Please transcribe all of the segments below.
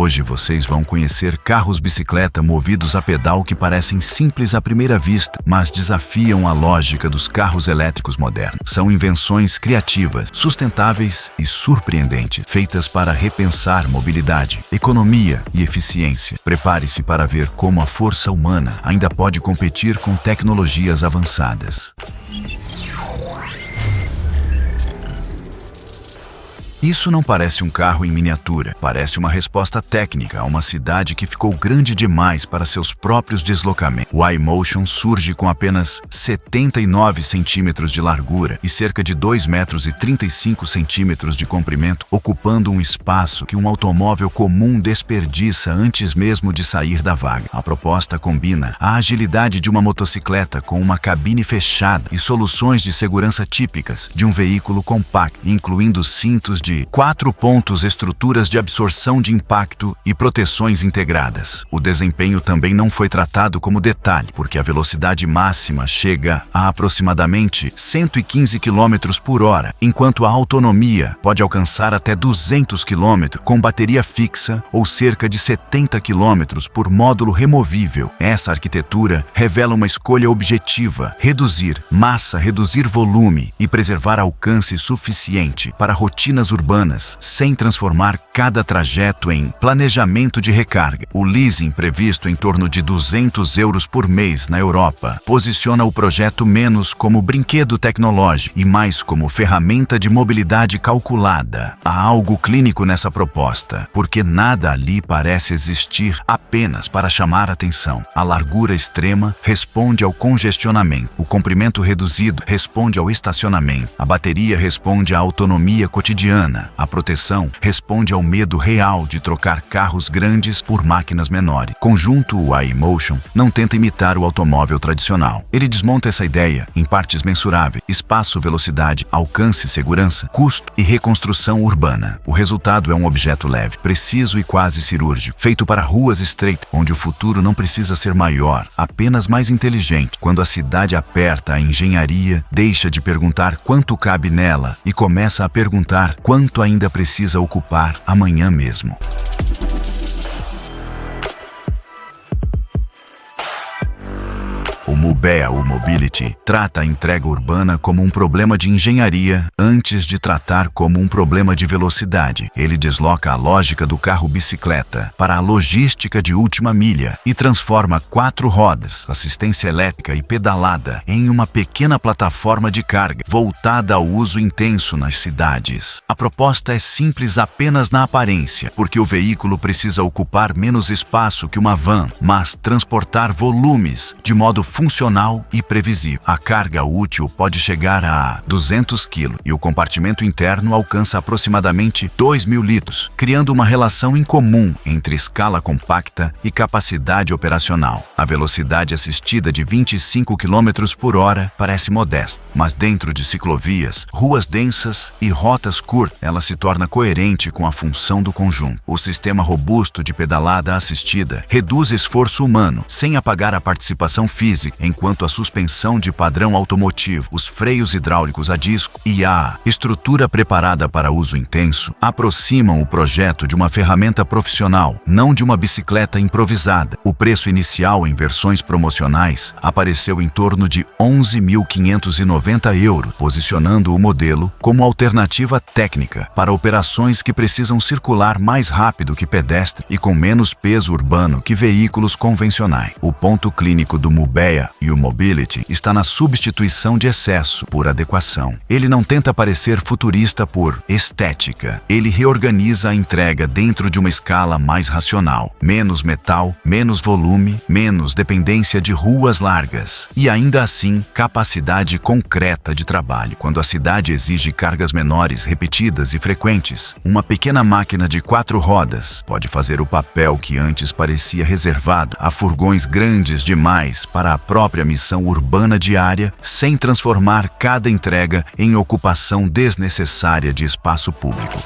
Hoje vocês vão conhecer carros-bicicleta movidos a pedal que parecem simples à primeira vista, mas desafiam a lógica dos carros elétricos modernos. São invenções criativas, sustentáveis e surpreendentes, feitas para repensar mobilidade, economia e eficiência. Prepare-se para ver como a força humana ainda pode competir com tecnologias avançadas. Isso não parece um carro em miniatura, parece uma resposta técnica a uma cidade que ficou grande demais para seus próprios deslocamentos. O iMotion surge com apenas 79 centímetros de largura e cerca de 2,35 metros de comprimento, ocupando um espaço que um automóvel comum desperdiça antes mesmo de sair da vaga. A proposta combina a agilidade de uma motocicleta com uma cabine fechada e soluções de segurança típicas de um veículo compacto, incluindo cintos de 4 pontos, estruturas de absorção de impacto e proteções integradas. O desempenho também não foi tratado como detalhe, porque a velocidade máxima chega a aproximadamente 115 km por hora, enquanto a autonomia pode alcançar até 200 km com bateria fixa ou cerca de 70 km por módulo removível. Essa arquitetura revela uma escolha objetiva: reduzir massa, reduzir volume e preservar alcance suficiente para rotinas urbanas, sem transformar cada trajeto em planejamento de recarga. O leasing, previsto em torno de €200 por mês na Europa, posiciona o projeto menos como brinquedo tecnológico e mais como ferramenta de mobilidade calculada. Há algo clínico nessa proposta, porque nada ali parece existir apenas para chamar atenção. A largura extrema responde ao congestionamento, o comprimento reduzido responde ao estacionamento, a bateria responde à autonomia cotidiana, a proteção responde ao medo real de trocar carros grandes por máquinas menores. Conjunto, o iMotion não tenta imitar o automóvel tradicional. Ele desmonta essa ideia em partes mensuráveis: espaço, velocidade, alcance, segurança, custo e reconstrução urbana. O resultado é um objeto leve, preciso e quase cirúrgico, feito para ruas estreitas, onde o futuro não precisa ser maior, apenas mais inteligente. Quando a cidade aperta, a engenharia deixa de perguntar quanto cabe nela e começa a perguntar quanto ainda precisa ocupar amanhã mesmo. O Mubea, o Mobility, trata a entrega urbana como um problema de engenharia antes de tratar como um problema de velocidade. Ele desloca a lógica do carro-bicicleta para a logística de última milha e transforma 4 rodas, assistência elétrica e pedalada em uma pequena plataforma de carga voltada ao uso intenso nas cidades. A proposta é simples apenas na aparência, porque o veículo precisa ocupar menos espaço que uma van, mas transportar volumes de modo funcional e previsível. A carga útil pode chegar a 200 kg e o compartimento interno alcança aproximadamente 2.000 litros, criando uma relação incomum entre escala compacta e capacidade operacional. A velocidade assistida de 25 km por hora parece modesta, mas dentro de ciclovias, ruas densas e rotas curtas, ela se torna coerente com a função do conjunto. O sistema robusto de pedalada assistida reduz esforço humano, sem apagar a participação física, enquanto a suspensão de padrão automotivo, os freios hidráulicos a disco e a estrutura preparada para uso intenso aproximam o projeto de uma ferramenta profissional, não de uma bicicleta improvisada. O preço inicial em versões promocionais apareceu em torno de €11.590, posicionando o modelo como alternativa técnica para operações que precisam circular mais rápido que pedestre e com menos peso urbano que veículos convencionais. O ponto clínico do Mubea e o Mobility está na substituição de excesso por adequação. Ele não tenta parecer futurista por estética. Ele reorganiza a entrega dentro de uma escala mais racional. Menos metal, menos volume, menos dependência de ruas largas. E ainda assim, capacidade concreta de trabalho. Quando a cidade exige cargas menores, repetidas e frequentes, uma pequena máquina de 4 rodas pode fazer o papel que antes parecia reservado a furgões grandes demais para a própria missão urbana diária, sem transformar cada entrega em ocupação desnecessária de espaço público.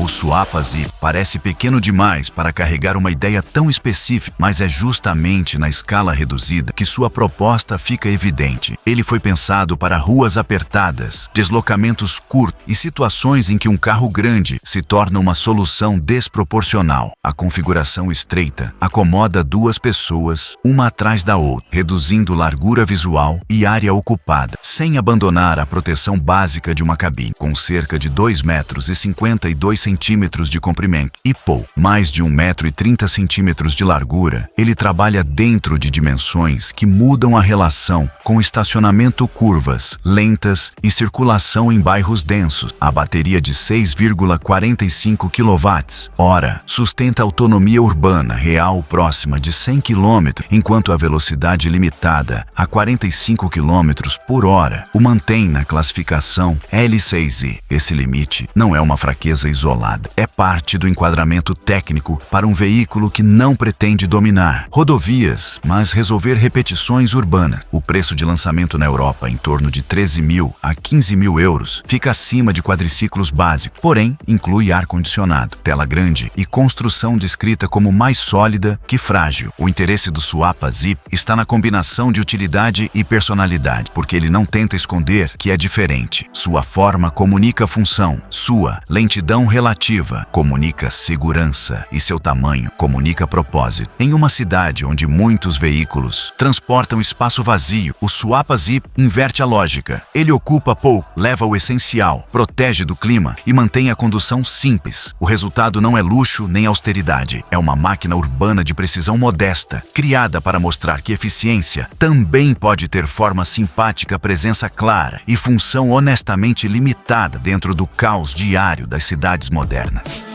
O Suapa Zip parece pequeno demais para carregar uma ideia tão específica, mas é justamente na escala reduzida que sua proposta fica evidente. Ele foi pensado para ruas apertadas, deslocamentos curtos e situações em que um carro grande se torna uma solução desproporcional. A configuração estreita acomoda duas pessoas, uma atrás da outra, reduzindo largura visual e área ocupada, sem abandonar a proteção básica de uma cabine. Com cerca de 2,52 metros de comprimento e mais de 1,30 metros de largura, ele trabalha dentro de dimensões que mudam a relação com estacionamento, curvas lentas e circulação em bairros densos. A bateria de 6,45 kWh sustenta autonomia urbana real próxima de 100 km, enquanto a velocidade limitada a 45 km por hora o mantém na classificação L6i. Esse limite não é uma fraqueza isolada, é parte do enquadramento técnico para um veículo que não pretende dominar rodovias, mas resolver repetições urbanas. O preço de lançamento na Europa, em torno de 13.000 a 15.000 euros, fica acima de quadriciclos básicos, porém inclui ar-condicionado, tela grande e construção descrita como mais sólida que frágil. O interesse do Suapa Zip está na combinação de utilidade e personalidade, porque ele não tenta esconder que é diferente. Sua forma comunica função, sua lentidão relativa comunica segurança e seu tamanho comunica propósito. Em uma cidade onde muitos veículos transportam espaço vazio, o Suapa Zip inverte a lógica. Ele ocupa pouco, leva o essencial, protege do clima e mantém a condução simples. O resultado não é luxo nem austeridade, é uma máquina urbana de precisão modesta, criada para mostrar que eficiência também pode ter forma simpática, presença clara e função honestamente limitada dentro do caos diário das cidades modernas.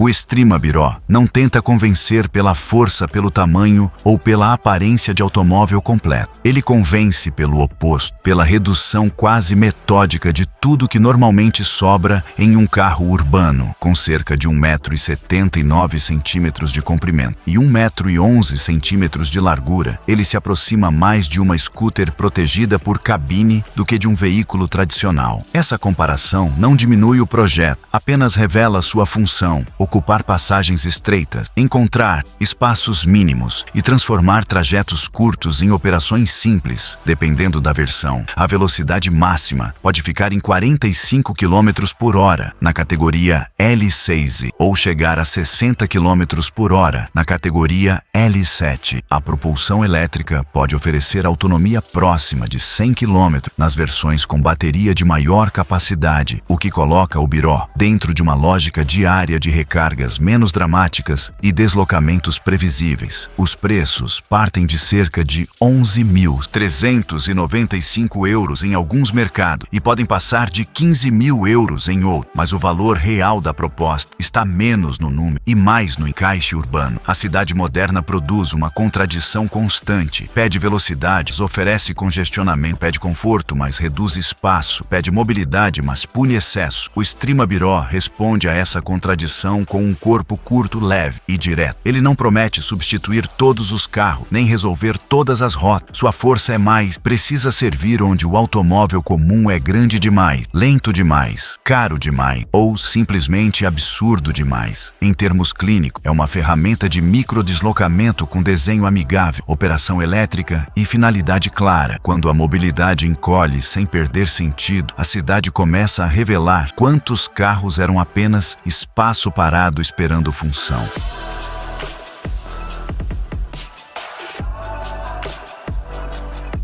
O Extrema Biro não tenta convencer pela força, pelo tamanho ou pela aparência de automóvel completo. Ele convence pelo oposto, pela redução quase metódica de tudo que normalmente sobra em um carro urbano, com cerca de 1,79 metros de comprimento e 1,11 metros de largura. Ele se aproxima mais de uma scooter protegida por cabine do que de um veículo tradicional. Essa comparação não diminui o projeto, apenas revela sua função: ocupar passagens estreitas, encontrar espaços mínimos e transformar trajetos curtos em operações simples. Dependendo da versão, a velocidade máxima pode ficar em 45 km por hora na categoria L6 ou chegar a 60 km por hora na categoria L7. A propulsão elétrica pode oferecer autonomia próxima de 100 km nas versões com bateria de maior capacidade, o que coloca o Biro dentro de uma lógica diária de recargas menos dramáticas e deslocamentos previsíveis. Os preços partem de cerca de 11.395 euros em alguns mercados e podem passar de 15.000 euros em outros, mas o valor real da proposta está menos no número e mais no encaixe urbano. A cidade moderna produz uma contradição constante. Pede velocidades, oferece congestionamento, pede conforto, mas reduz espaço, pede mobilidade, mas pune excesso. O Extrema Biro responde a essa contradição com um corpo curto, leve e direto. Ele não promete substituir todos os carros, nem resolver todas as rotas. Sua força é mais, precisa servir onde o automóvel comum é grande demais, lento demais, caro demais ou simplesmente absurdo demais. Em termos clínicos, é uma ferramenta de microdeslocamento com desenho amigável, operação elétrica e finalidade clara. Quando a mobilidade encolhe sem perder sentido, a cidade começa a revelar quantos carros eram apenas espaço parado esperando função.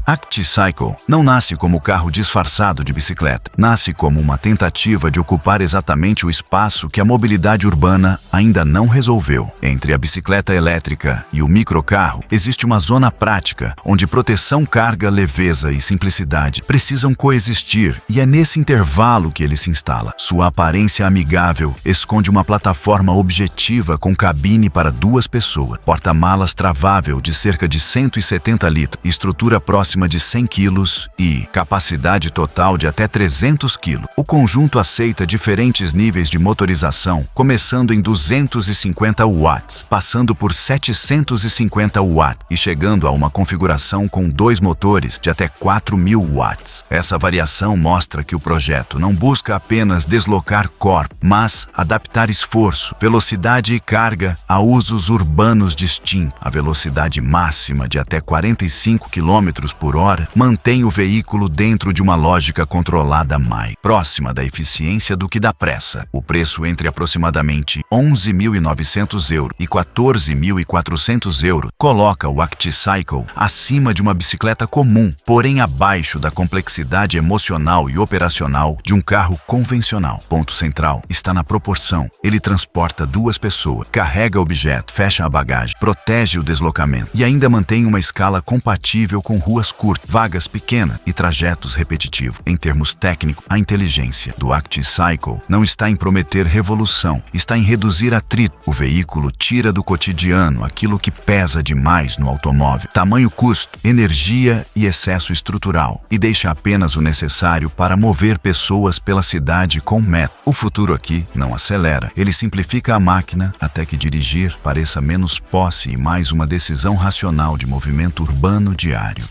ActiCycle não nasce como carro disfarçado de bicicleta. Nasce como uma tentativa de ocupar exatamente o espaço que a mobilidade urbana ainda não resolveu. Entre a bicicleta elétrica e o microcarro, existe uma zona prática, onde proteção, carga, leveza e simplicidade precisam coexistir, e é nesse intervalo que ele se instala. Sua aparência amigável esconde uma plataforma objetiva com cabine para duas pessoas, porta-malas travável de cerca de 170 litros, estrutura próxima máxima de 100 kg e capacidade total de até 300 kg. O conjunto aceita diferentes níveis de motorização, começando em 250 watts, passando por 750 watts e chegando a uma configuração com 2 motores de até 4.000 watts. Essa variação mostra que o projeto não busca apenas deslocar corpo, mas adaptar esforço, velocidade e carga a usos urbanos distintos. A velocidade máxima de até 45 km por hora mantém o veículo dentro de uma lógica controlada mais próxima da eficiência do que da pressa. O preço entre aproximadamente 11.900 € e 14.400 € coloca o ActiCycle acima de uma bicicleta comum, porém abaixo da complexidade emocional e operacional de um carro convencional. Ponto central está na proporção. Ele transporta 2 pessoas, carrega objeto, fecha a bagagem, protege o deslocamento e ainda mantém uma escala compatível com ruas curtas, vagas pequenas e trajetos repetitivos. Em termos técnicos, a inteligência do ActiCycle não está em prometer revolução, está em reduzir atrito. O veículo tira do cotidiano aquilo que pesa demais no automóvel: tamanho, custo, energia e excesso estrutural, e deixa apenas o necessário para mover pessoas pela cidade com meta. O futuro aqui não acelera, ele simplifica a máquina até que dirigir pareça menos posse e mais uma decisão racional de movimento urbano diário.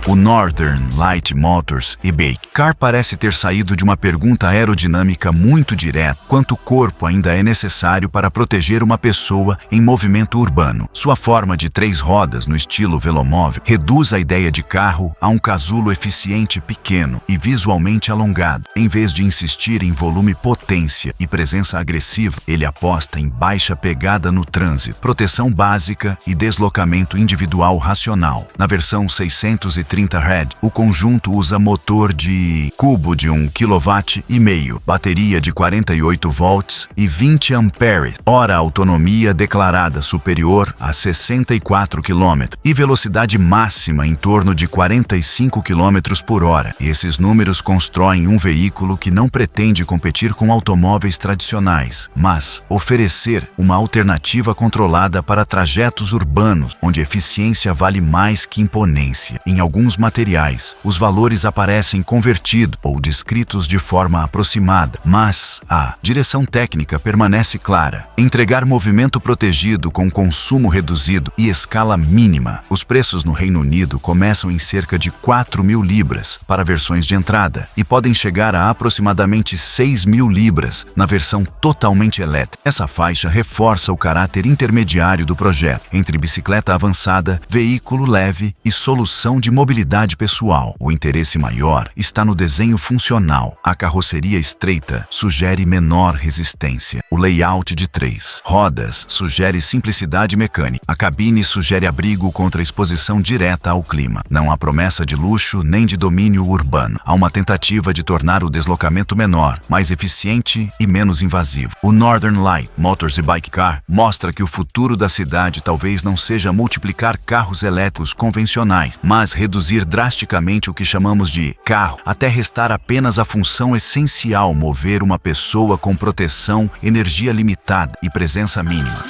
O Northern Light Motors e-Bike Car parece ter saído de uma pergunta aerodinâmica muito direta: quanto corpo ainda é necessário para proteger uma pessoa em movimento urbano? Sua forma de 3 rodas no estilo velomóvel reduz a ideia de carro a um casulo eficiente pequeno e visualmente alongado. Em vez de insistir em volume, potência e presença agressiva, ele aposta em baixa pegada no trânsito, proteção básica e deslocamento individual racional. Na versão 630 Red, o conjunto usa motor de cubo de 1,5 kW, bateria de 48 volts e 20 amperes, hora autonomia declarada superior a 64 km e velocidade máxima em torno de 45 km por hora. Esses números constroem um veículo que não pretende competir com automóveis tradicionais, mas oferecer uma alternativa controlada para trajetos urbanos, onde eficiência vale mais que imponência. Em alguns materiais, os valores aparecem convertidos ou descritos de forma aproximada, mas a direção técnica permanece clara: entregar movimento protegido com consumo reduzido e escala mínima. Os preços no Reino Unido começam em cerca de 4.000 libras para versões de entrada e podem chegar a aproximadamente 6.000 libras na versão totalmente elétrica. Essa faixa reforça o caráter intermediário do projeto, entre bicicleta avançada, veículo leve e solução de mobilidade pessoal. O interesse maior está no desenho funcional. A carroceria estreita sugere menor resistência. O layout de 3 rodas sugere simplicidade mecânica. A cabine sugere abrigo contra exposição direta ao clima. Não há promessa de luxo nem de domínio urbano. Há uma tentativa de tornar o deslocamento menor, mais eficiente e menos invasivo. O Northern Light Motors e-Bike Car mostra que o futuro da cidade talvez não seja multiplicar carros elétricos convencionais, mas reduzir drasticamente o que chamamos de carro, até restar apenas a função essencial: mover uma pessoa com proteção, energia limitada e presença mínima.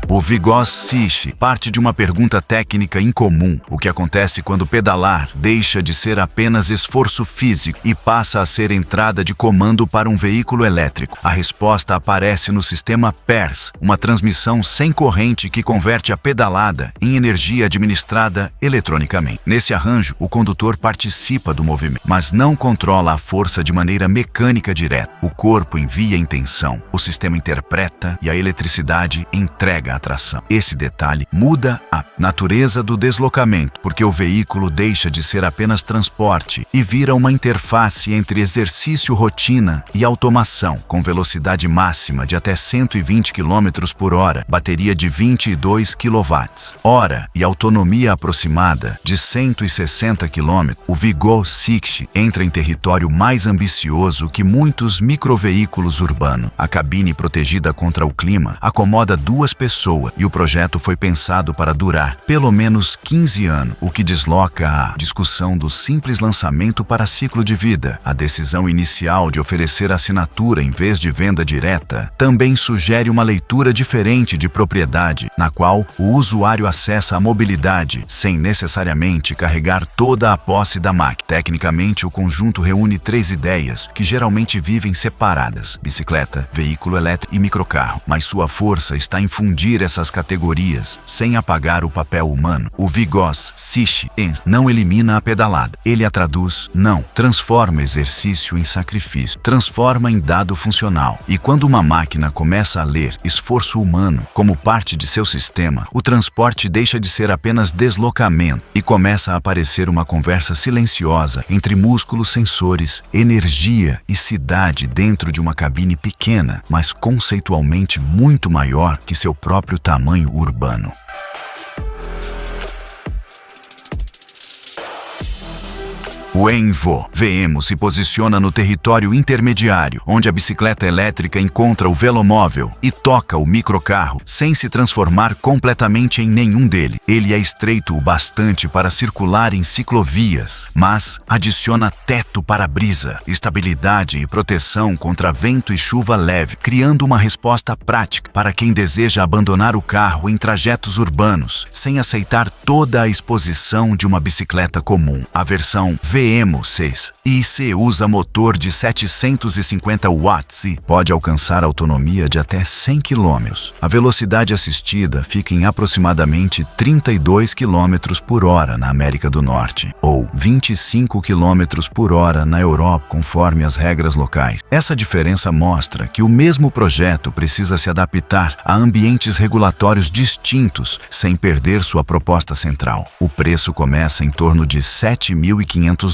O Vygotsky parte de uma pergunta técnica incomum: o que acontece quando pedalar deixa de ser apenas esforço físico e passa a ser entrada de comando para um veículo elétrico? A resposta aparece no sistema PERS, uma transmissão sem corrente que converte a pedalada em energia administrada eletronicamente. Nesse arranjo, o condutor participa do movimento, mas não controla a força de maneira mecânica direta. O corpo envia intenção, o sistema interpreta e a eletricidade entrega a tração. Esse detalhe muda a natureza do deslocamento, porque o veículo deixa de ser apenas transporte e vira uma interface entre exercício, rotina e automação, com velocidade máxima de até 120 km por hora, bateria de 22 kW, hora e autonomia aproximada de 160 km. O Vygotsky entra em território mais ambicioso que muitos microveículos urbanos. A cabine protegida contra o clima acomoda 2 pessoas pessoa e o projeto foi pensado para durar pelo menos 15 anos, o que desloca a discussão do simples lançamento para ciclo de vida. A decisão inicial de oferecer assinatura em vez de venda direta também sugere uma leitura diferente de propriedade, na qual o usuário acessa a mobilidade sem necessariamente carregar toda a posse da máquina. Tecnicamente, o conjunto reúne 3 ideias que geralmente vivem separadas: bicicleta, veículo elétrico e microcarro. Mas sua força está em fundir essas categorias sem apagar o papel humano. O Vygotsky não elimina a pedalada. Ele a traduz, não. Transforma exercício em sacrifício. Transforma em dado funcional. E quando uma máquina começa a ler esforço humano como parte de seu sistema, o transporte deixa de ser apenas deslocamento e começa a aparecer uma conversa silenciosa entre músculos, sensores, energia e cidade dentro de uma cabine pequena, mas conceitualmente muito maior que seu próprio tamanho urbano. O Envo VEMO se posiciona no território intermediário, onde a bicicleta elétrica encontra o velomóvel e toca o microcarro, sem se transformar completamente em nenhum dele. Ele é estreito o bastante para circular em ciclovias, mas adiciona teto para brisa, estabilidade e proteção contra vento e chuva leve, criando uma resposta prática para quem deseja abandonar o carro em trajetos urbanos, sem aceitar toda a exposição de uma bicicleta comum. A versão VEMO 6 IC usa motor de 750 watts e pode alcançar autonomia de até 100 km. A velocidade assistida fica em aproximadamente 32 km por hora na América do Norte, ou 25 km por hora na Europa, conforme as regras locais. Essa diferença mostra que o mesmo projeto precisa se adaptar a ambientes regulatórios distintos, sem perder sua proposta central. O preço começa em torno de $7.500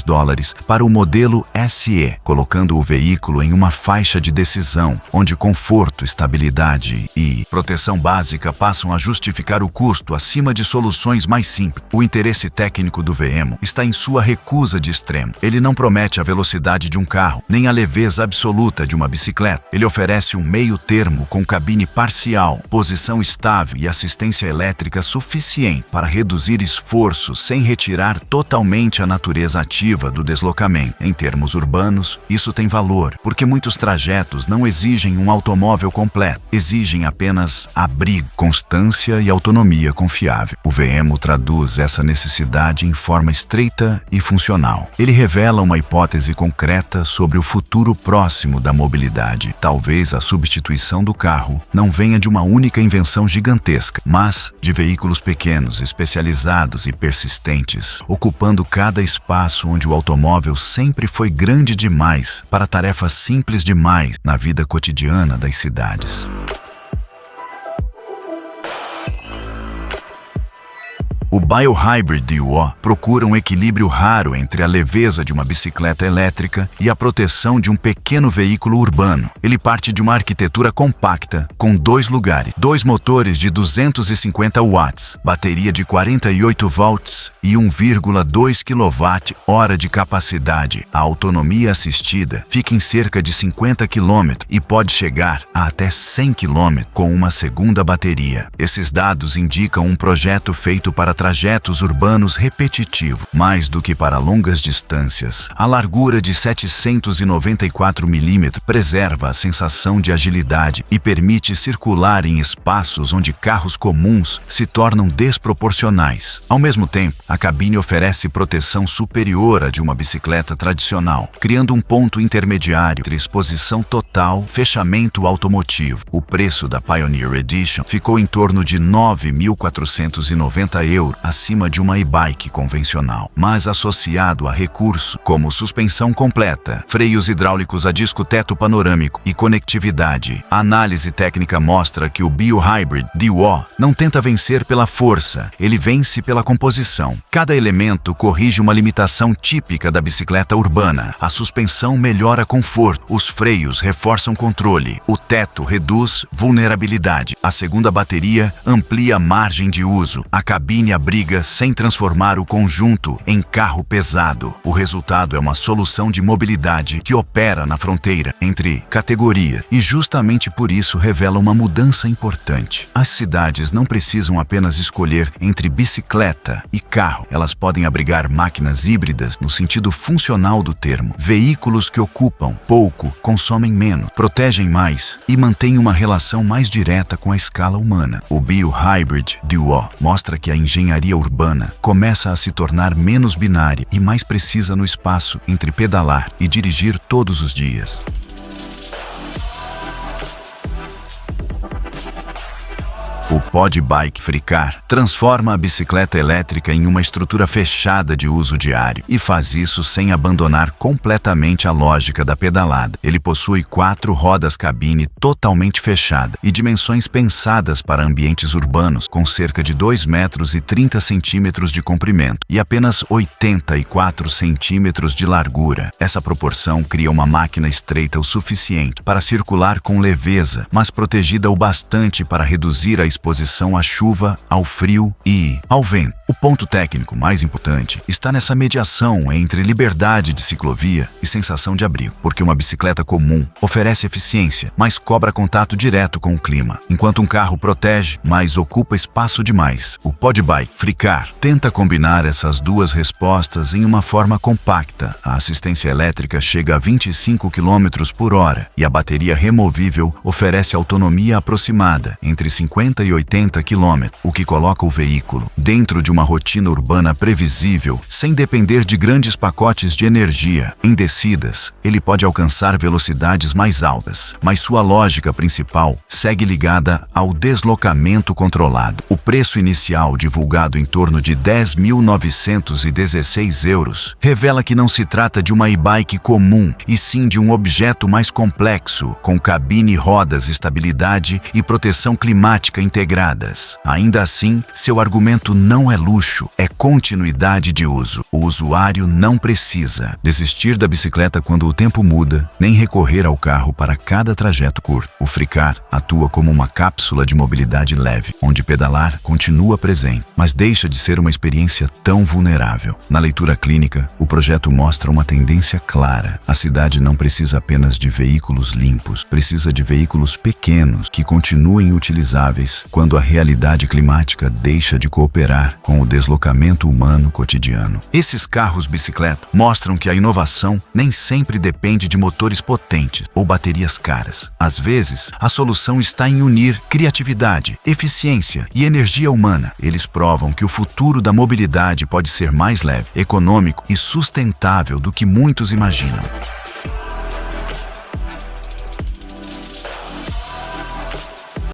para o modelo SE, colocando o veículo em uma faixa de decisão, onde conforto, estabilidade e proteção básica passam a justificar o custo acima de soluções mais simples. O interesse técnico do VEMO está em sua recusa de extremo. Ele não promete a velocidade de um carro, nem a leveza absoluta de uma bicicleta. Ele oferece um meio termo com cabine parcial, posição estável e assistência elétrica suficiente para reduzir esforço sem retirar totalmente a natureza ativa do deslocamento. Em termos urbanos, isso tem valor, porque muitos trajetos não exigem um automóvel completo, exigem apenas abrigo, constância e autonomia confiável. O VEMO traduz essa necessidade em forma estreita e funcional. Ele revela uma hipótese concreta sobre o futuro próximo da mobilidade. Talvez a substituição do carro não venha de uma única invenção gigantesca, mas de veículos pequenos, especializados e persistentes, ocupando cada espaço onde o automóvel sempre foi grande demais para tarefas simples demais na vida cotidiana das cidades. O Biohybrid DUO procura um equilíbrio raro entre a leveza de uma bicicleta elétrica e a proteção de um pequeno veículo urbano. Ele parte de uma arquitetura compacta, com 2 lugares, 2 motores de 250 watts, bateria de 48 volts e 1,2 kWh de capacidade. A autonomia assistida fica em cerca de 50 km e pode chegar a até 100 km com uma segunda bateria. Esses dados indicam um projeto feito para trajetos urbanos repetitivos, mais do que para longas distâncias. A largura de 794 mm preserva a sensação de agilidade e permite circular em espaços onde carros comuns se tornam desproporcionais. Ao mesmo tempo, a cabine oferece proteção superior à de uma bicicleta tradicional, criando um ponto intermediário entre exposição total e fechamento automotivo. O preço da Pioneer Edition ficou em torno de €9.490 acima de uma e-bike convencional, mas associado a recursos como suspensão completa, freios hidráulicos a disco teto panorâmico e conectividade. A análise técnica mostra que o Biohybrid DUO não tenta vencer pela força, ele vence pela composição. Cada elemento corrige uma limitação típica da bicicleta urbana. A suspensão melhora conforto, os freios reforçam controle, o teto reduz vulnerabilidade, a segunda bateria amplia a margem de uso, a cabine abriga sem transformar o conjunto em carro pesado. O resultado é uma solução de mobilidade que opera na fronteira entre categoria e justamente por isso revela uma mudança importante. As cidades não precisam apenas escolher entre bicicleta e carro. Elas podem abrigar máquinas híbridas no sentido funcional do termo. Veículos que ocupam pouco, consomem menos, protegem mais e mantêm uma relação mais direta com a escala humana. O Bio-Hybrid Duo mostra que a engenharia urbana começa a se tornar menos binária e mais precisa no espaço entre pedalar e dirigir todos os dias. O Podbike FreeCar transforma a bicicleta elétrica em uma estrutura fechada de uso diário e faz isso sem abandonar completamente a lógica da pedalada. Ele possui 4 rodas cabine totalmente fechada e dimensões pensadas para ambientes urbanos com cerca de 2,30 metros de comprimento e apenas 84 centímetros de largura. Essa proporção cria uma máquina estreita o suficiente para circular com leveza, mas protegida o bastante para reduzir a exposição à chuva, ao frio e ao vento. O ponto técnico mais importante está nessa mediação entre liberdade de ciclovia e sensação de abrigo, porque uma bicicleta comum oferece eficiência, mas cobra contato direto com o clima, enquanto um carro protege, mas ocupa espaço demais. O Podbike FreeCar tenta combinar essas duas respostas em uma forma compacta. A assistência elétrica chega a 25 km por hora e a bateria removível oferece autonomia aproximada entre 50 e 80 km, o que coloca o veículo dentro de uma rotina urbana previsível, sem depender de grandes pacotes de energia. Em descidas, ele pode alcançar velocidades mais altas, mas sua lógica principal segue ligada ao deslocamento controlado. O preço inicial, divulgado em torno de 10.916 euros, revela que não se trata de uma e-bike comum, e sim de um objeto mais complexo, com cabine, rodas, estabilidade e proteção climática integradas. Ainda assim, seu argumento não é luxo, é continuidade de uso. O usuário não precisa desistir da bicicleta quando o tempo muda, nem recorrer ao carro para cada trajeto curto. O FreeCar atua como uma cápsula de mobilidade leve, onde pedalar continua presente, mas deixa de ser uma experiência tão vulnerável. Na leitura clínica, o projeto mostra uma tendência clara. A cidade não precisa apenas de veículos limpos, precisa de veículos pequenos que continuem utilizáveis quando a realidade climática deixa de cooperar com o deslocamento humano cotidiano. Esses carros-bicicleta mostram que a inovação nem sempre depende de motores potentes ou baterias caras. Às vezes, a solução está em unir criatividade, eficiência e energia humana. Eles provam que o futuro da mobilidade pode ser mais leve, econômico e sustentável do que muitos imaginam.